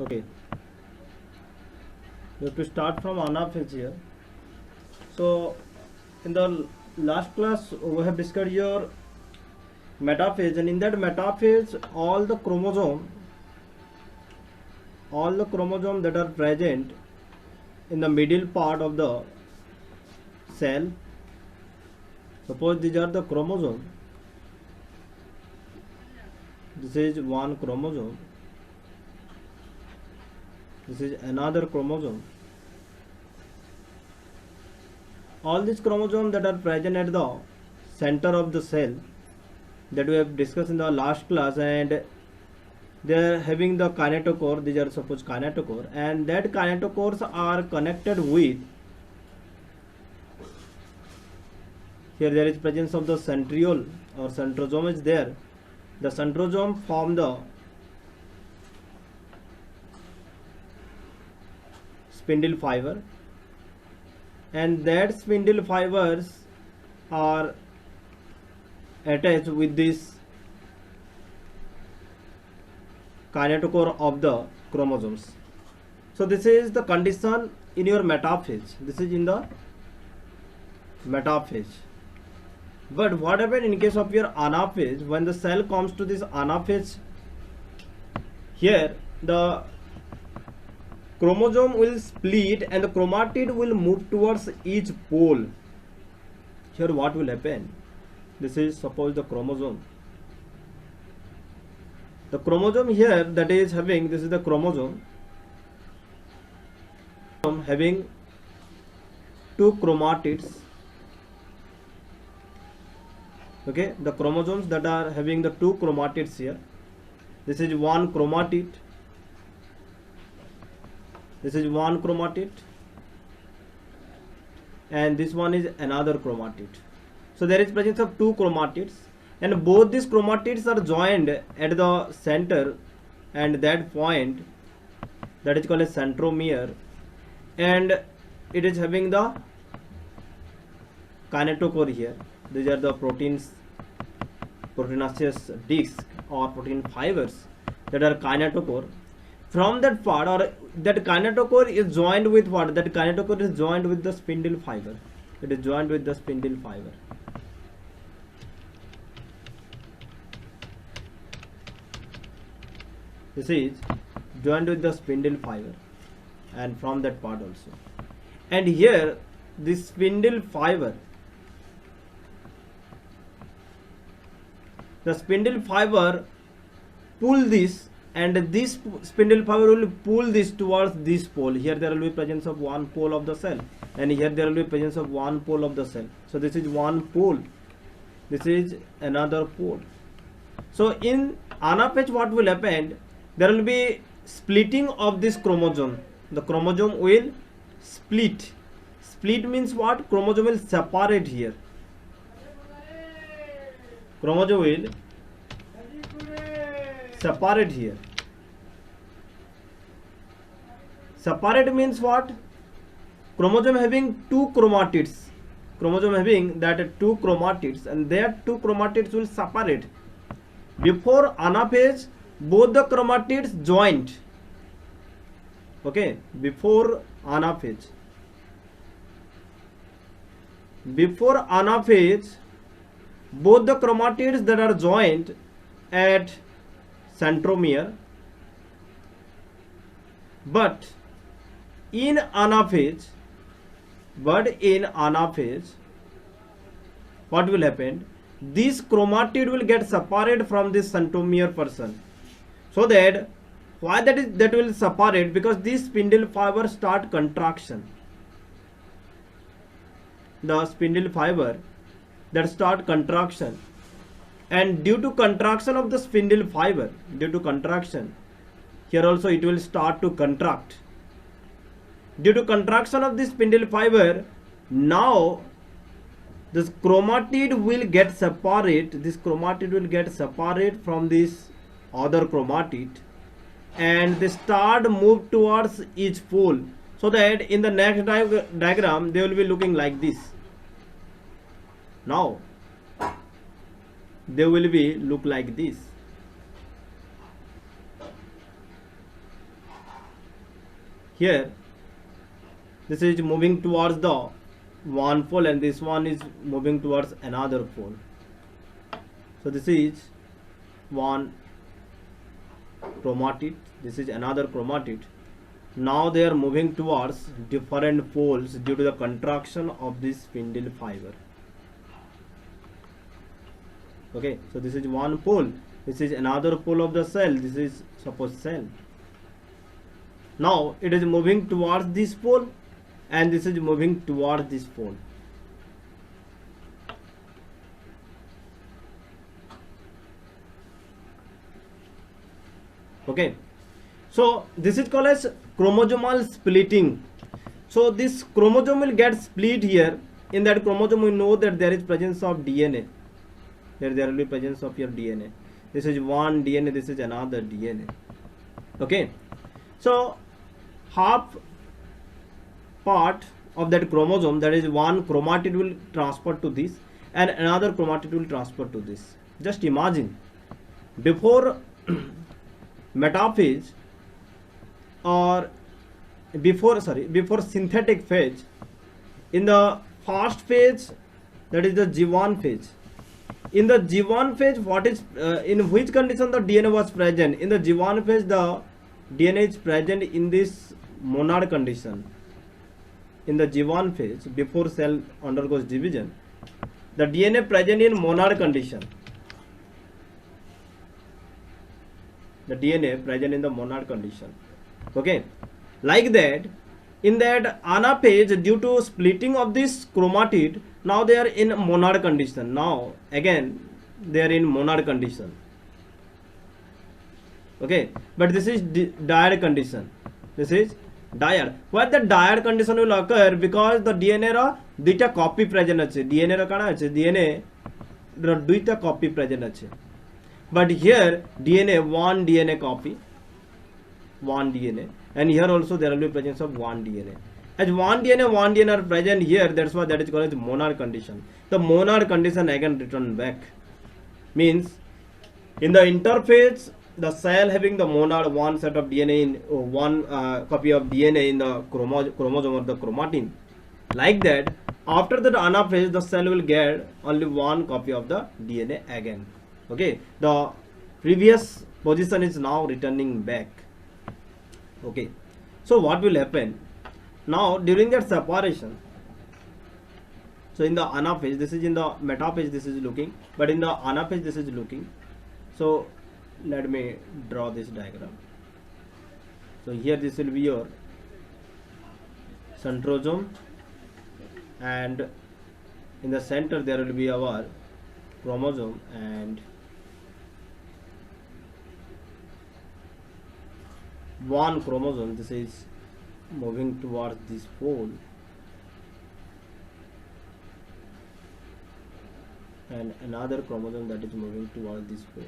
Okay, we have to start from anaphase here. So in the last class we have discussed your metaphase, and in that metaphase all the chromosome that are present in the middle part of the cell, suppose these are the chromosome, this is one chromosome, this is another chromosome. All these chromosomes that are present at the center of the cell that we have discussed in the last class, and they are having the kinetochore, these are suppose kinetochore, and that kinetochores are connected with, here there is presence of the centriole or centrosome is there. The centrosome form the spindle fiber, and that spindle fibers are attached with this kinetochore of the chromosomes. So this is the condition in your metaphase. This is in the metaphase. But what happens in case of your anaphase? When the cell comes to this anaphase, here the chromosome will split and the chromatid will move towards each pole. Here what will happen? This is suppose the chromosome. The chromosome here that is having, this is the chromosome having two chromatids. Okay, the chromosomes that are having the two chromatids here. This is one chromatid. This is one chromatid, and this one is another chromatid. So there is presence of two chromatids, and both these chromatids are joined at the center, and that point that is called a centromere, and it is having the kinetochore here. These are the proteinaceous disc or protein fibers that are kinetochore. From that part, or that kinetochore is joined with what? That kinetochore is joined with the spindle fiber. It is joined with the spindle fiber. This is joined with the spindle fiber, and from that part also. And here this spindle fiber, the spindle fiber pull this, and this spindle fiber will pull this towards this pole. Here there will be presence of one pole of the cell, and here there will be presence of one pole of the cell. So this is one pole, this is another pole. So in anaphase what will happen? There will be splitting of this chromosome. The chromosome will split. Split means what? Chromosome will separate here. Chromosome will separate here. Separate means what? Chromosome having two chromatids. Chromosome having that two chromatids, and that two chromatids will separate. Before anaphase, both the chromatids joined. Okay, before anaphase. Before anaphase, both the chromatids that are joined at centromere, but in anaphase, what will happen? This chromatid will get separated from this centromere person. So that why that will separate? Because this spindle fiber start contraction. The spindle fiber that start contraction, and due to contraction of the spindle fiber, due to contraction, here also it will start to contract. Due to contraction of the spindle fiber, now this chromatid will get separate. This chromatid will get separate from this other chromatid, and they start move towards each pole, so that in the next diagram they will be looking like this. Now they will be look like this. here this is moving towards the one pole and this one is moving towards another pole. So this is one chromatid, this is another chromatid. Now they are moving towards different poles due to the contraction of this spindle fiber. Okay, so this is one pole, this is another pole of the cell, this is suppose cell. Now it is moving towards this pole and this is moving towards this pole. Okay, so this is called as chromosomal splitting. So this chromosome will get split here. In that chromosome we know that there is presence of DNA. Here there will be presence of your DNA. This is one DNA, this is another DNA. Okay, so half part of that chromosome, that is one chromatid, will transfer to this and another chromatid will transfer to this. Just imagine, before metaphase or before synthetic phase, in the first phase, that is the G1 phase. In the G1 phase, what is in which condition the DNA was present? In the G1 phase, the DNA is present in this monad condition. In the G1 phase, before cell undergoes division, the DNA present in monad condition. The DNA present in the monad condition. Okay, like that, in that anaphase, due to splitting of this chromatid, now they are in monad condition. Now again they are in monad condition. Okay, but this is diad condition. This is diad. Why the diad condition will occur? Because the DNA ra duita copy present ache. DNA ra kana ache? DNA ra duita copy present ache. But here DNA, one DNA copy, one DNA, and here also there will be presence of one DNA. As one DNA are present here, that's why that is called as monad condition. The monad condition again return back. Means in the interphase, the cell having the monad, one set of DNA in one copy of DNA in the chromosome or the chromatin. Like that, after the anaphase, the cell will get only one copy of the DNA again. Okay, the previous position is now returning back. Okay, so what will happen now during that separation? So in the anaphase, this is in the metaphase, this is looking, but in the anaphase this is looking. So let me draw this diagram. So here this will be your centrosome, and in the center there will be our chromosome, and one chromosome, this is moving towards this pole, and another chromosome that is moving towards this pole.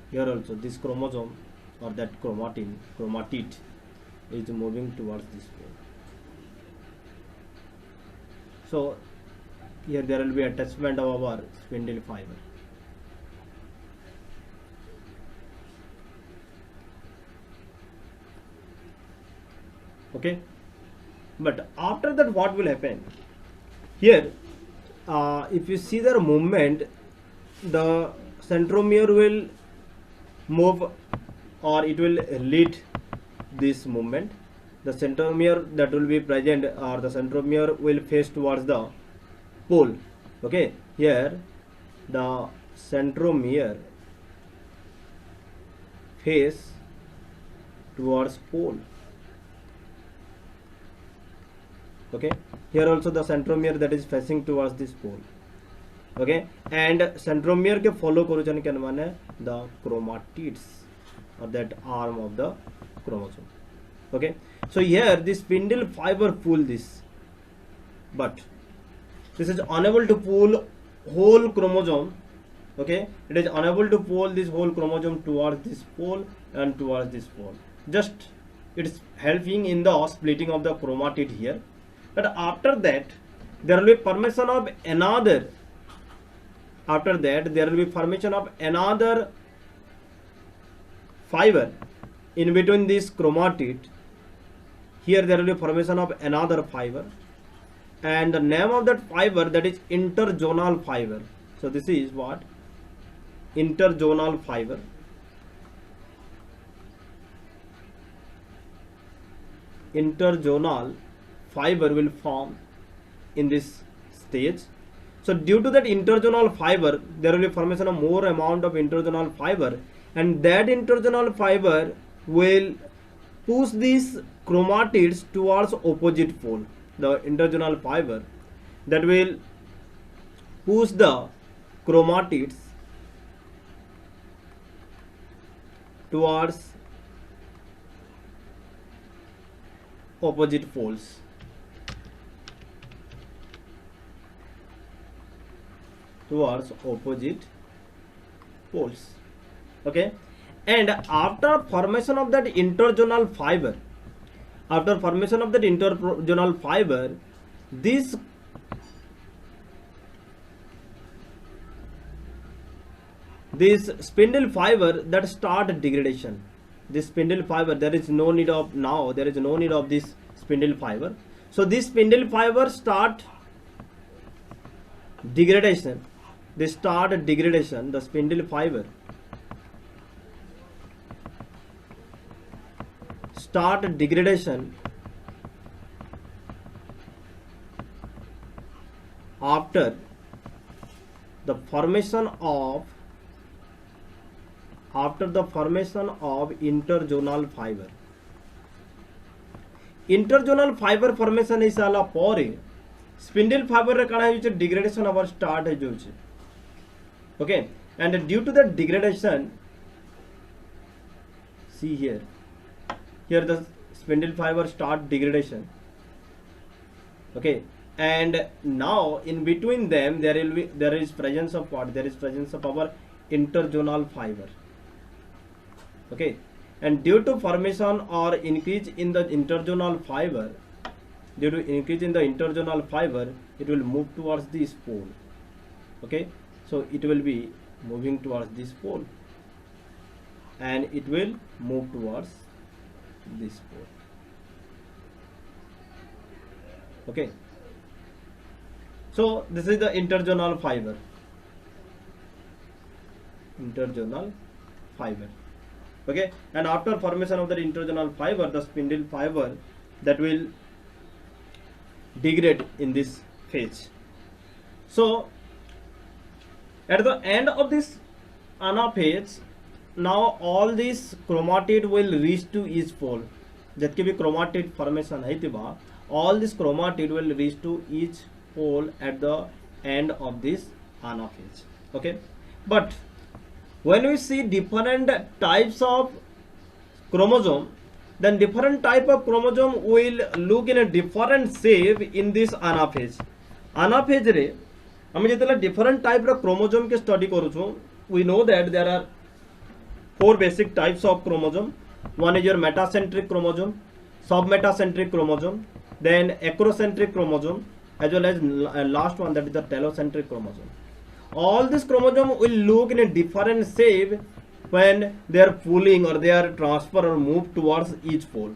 Here also this chromosome or that chromatid is moving towards this pole. So here there will be attachment of our spindle fiber. Okay, but after that what will happen? Here if you see the movement, the centromere will move or it will lead this movement. The centromere that will be present, or the centromere will face towards the pole. Okay, here the centromere face towards pole. Okay, here also the centromere that is facing towards this pole. Okay, and centromere ke follow karuchan ke mane the chromatids or that arm of the chromosome. Okay, so here this spindle fiber pull this, but this is unable to pull whole chromosome. Okay, it is unable to pull this whole chromosome towards this pole and towards this pole. Just it is helping in the splitting of the chromatid here. But after that there will be formation of another. After that there will be formation of another fiber in between this chromatid, here there will be formation of another fiber, and the name of that fiber, that is interzonal fiber. So this is what? Interzonal fiber. Interzonal fiber will form in this stage. So due to that interzonal fiber, there will be formation of more amount of interzonal fiber, and that interzonal fiber will push these chromatids towards opposite pole. The interzonal fiber that will push the chromatids towards opposite poles. Towards opposite poles. Okay, and after formation of that interzonal fiber, this spindle fiber that start degradation. This spindle fiber, there is no need of this spindle fiber. So this spindle fiber start degradation. They start degradation. The spindle fiber start degradation after the formation of interzonal fiber. Interzonal fiber formation is ala pore spindle fiber re kana hoche degradation our start he joche. Okay, and due to that degradation, see here the spindle fiber start degradation. Okay, and now in between them there is presence of what? There is presence of our interzonal fiber. Okay, and due to formation or increase in the interzonal fiber, it will move towards this pole. Okay, so it will be moving towards this pole, and it will move towards this pole. Okay, so this is the interzonal fiber. Okay, and after formation of the interzonal fiber, the spindle fiber that will degrade in this phase. So at the end of this anaphase, now all this chromatid will reach to each pole. जबकि भी chromatid formation है तिबा, all this chromatid will reach to each pole at the end of this anaphase. Okay, but when we see different types of chromosome, then different type of chromosome will look in a different shape in this anaphase. Anaphase re हमें जितने different type of chromosome के study करूँ छो, we know that there are 4 basic types of chromosome. One is your metacentric chromosome, submetacentric chromosome, then acrocentric chromosome, as well as last one, that is the telocentric chromosome. All this chromosome will look in a different shape when they are pulling or they are transfer or move towards each pole.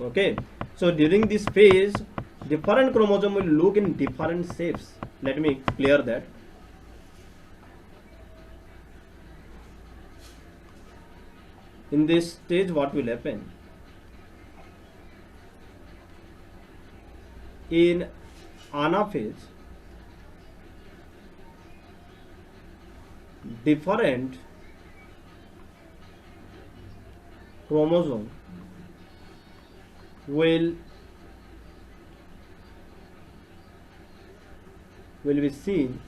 Okay, so during this phase, different chromosome will look in different shapes. Let me clear that. In this stage, what will happen? In anaphase, different chromosome will be seen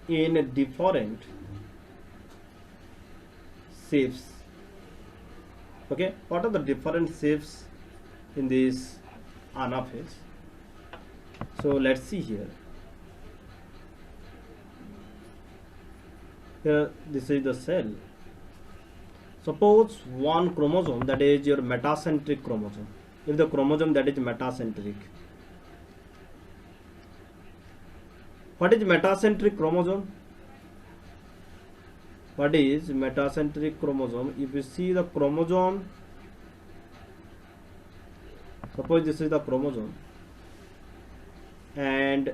in different shapes. Okay, what are the different shapes in this anaphase? So let's see here. Here, this is the cell. Suppose one chromosome, that is your metacentric chromosome. If the chromosome that is metacentric, what is metacentric chromosome? What is metacentric chromosome? If you see the chromosome, suppose this is the chromosome and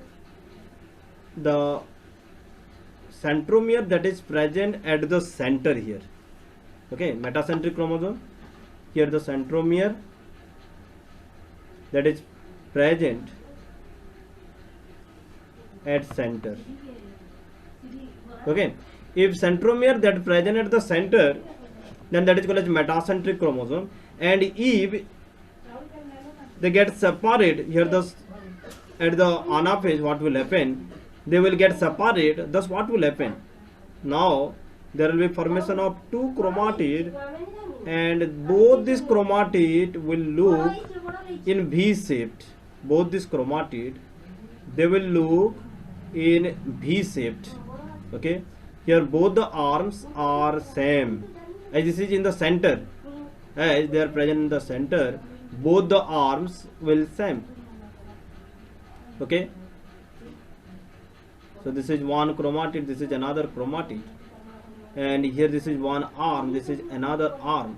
the centromere that is present at the center here. Okay, metacentric chromosome, here the centromere that is present at center. Okay, if centromere that present at the center, then that is called as metacentric chromosome. And if they get separate here, the at the anaphase, what will happen? They will get separate. Thus, what will happen? Now there will be formation of two chromatid, and both these chromatid will look in V shaped. Both these chromatid, they will look in V shaped. Okay, here both the arms are same, as this is in the center, as they are present in the center, both the arms will same. Okay, so this is one chromatid, this is another chromatid, and here this is one arm, this is another arm,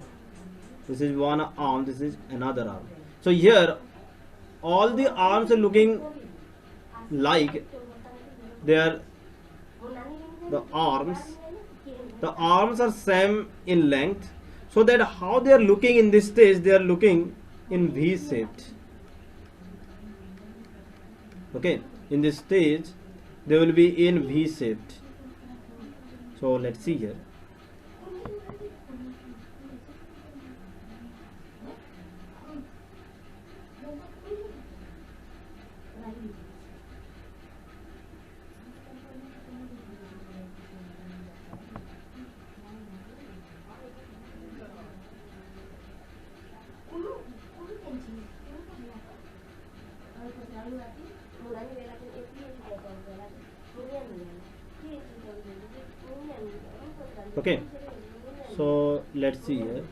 this is one arm, this is another arm. So here all the arms are looking like they are the arms are same in length, so that how they are looking in this stage, they are looking in V shaped. Okay, in this stage they will be in V shaped. So let's see here. Okay, so let's see here.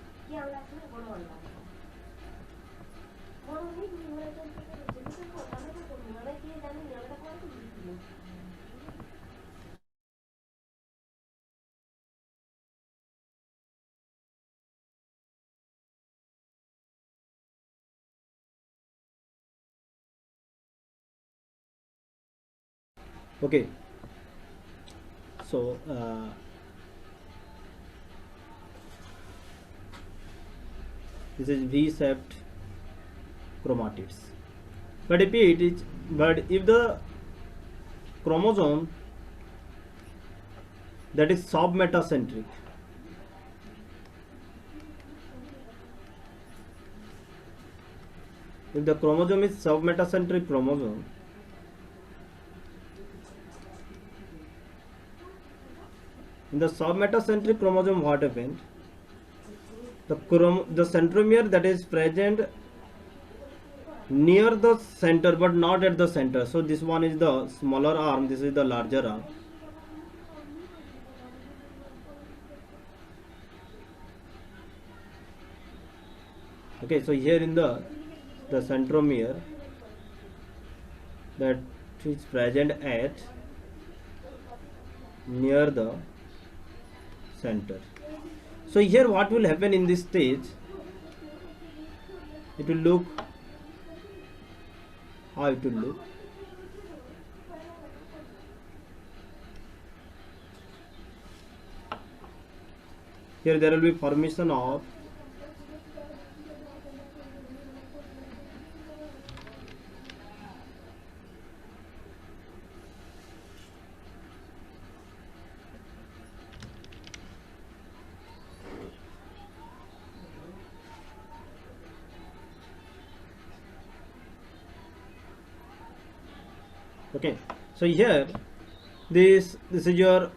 Okay, so this is V-shaped chromatids. But if the chromosome that is submetacentric, if the chromosome is submetacentric chromosome, in the submetacentric chromosome, what happened? The centromere that is present near the center but not at the center. So this one is the smaller arm, this is the larger arm. Okay, so here in the centromere that is present at near the center. So here what will happen in this stage? It will look how it will look. Here there will be formation of okay, so here this is your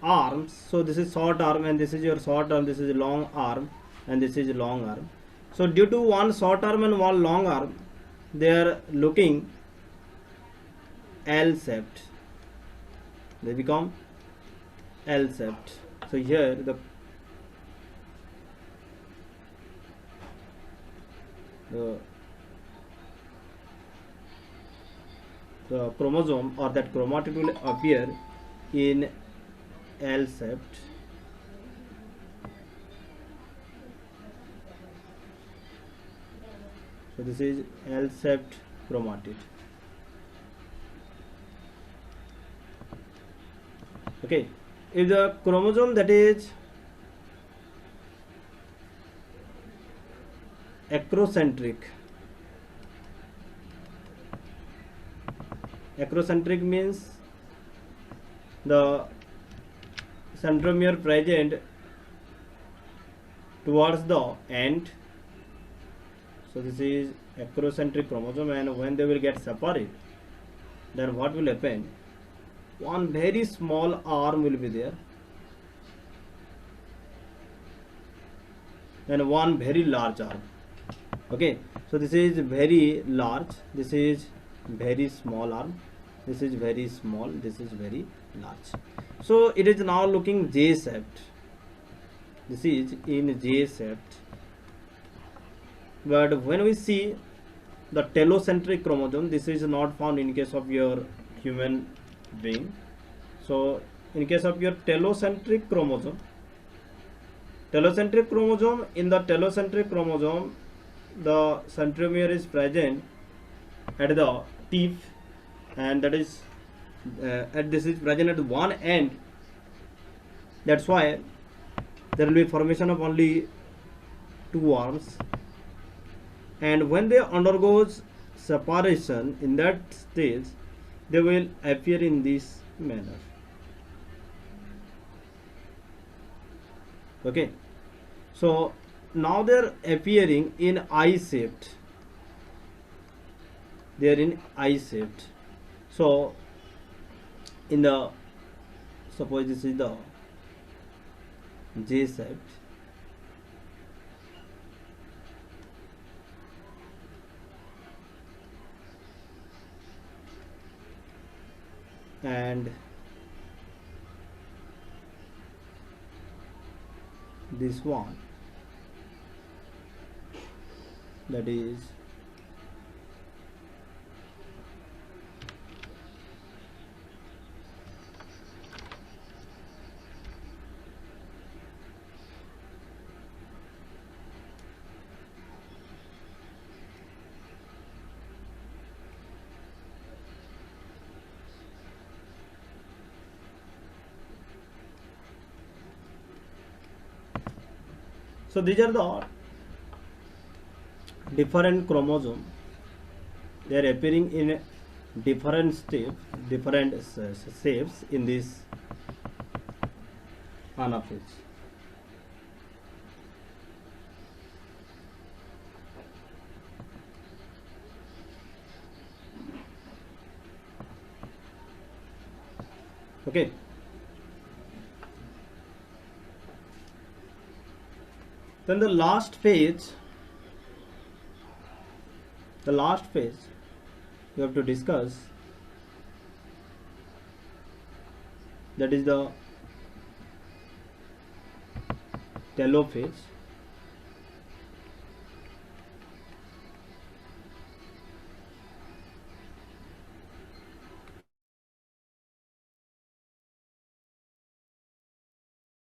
arms. So this is short arm and this is your short arm, this is long arm and this is long arm. So due to one short arm and one long arm, they are looking L shaped, they become L shaped. So here the chromosome or that chromatid will appear in L shaped So this is L-shaped chromatid. Okay, if the chromosome that is acrocentric means the centromere present towards the end. So this is acrocentric chromosome, and when they will get separate, then what will happen? One very small arm will be there and one very large arm. Okay, so this is very large, this is very small arm, this is very small, this is very large. So it is now looking J-shaped. This is in J-shaped. But when we see the telocentric chromosome, this is not found in case of your human being. So in case of your telocentric chromosome, in the telocentric chromosome, the centromere is present at the tip, and that is this is present at one end. That's why there will be formation of only two arms, and when they undergoes separation, in that stage they will appear in this manner. Okay, so now they are appearing in I-shaped. They are in I-shaped. So in the, suppose this is the J-shaped. And this one, that is so these are the different chromosomes. They are appearing in different steps, different shapes in this anaphase. Okay. Then the last phase we have to discuss, that is the telophase.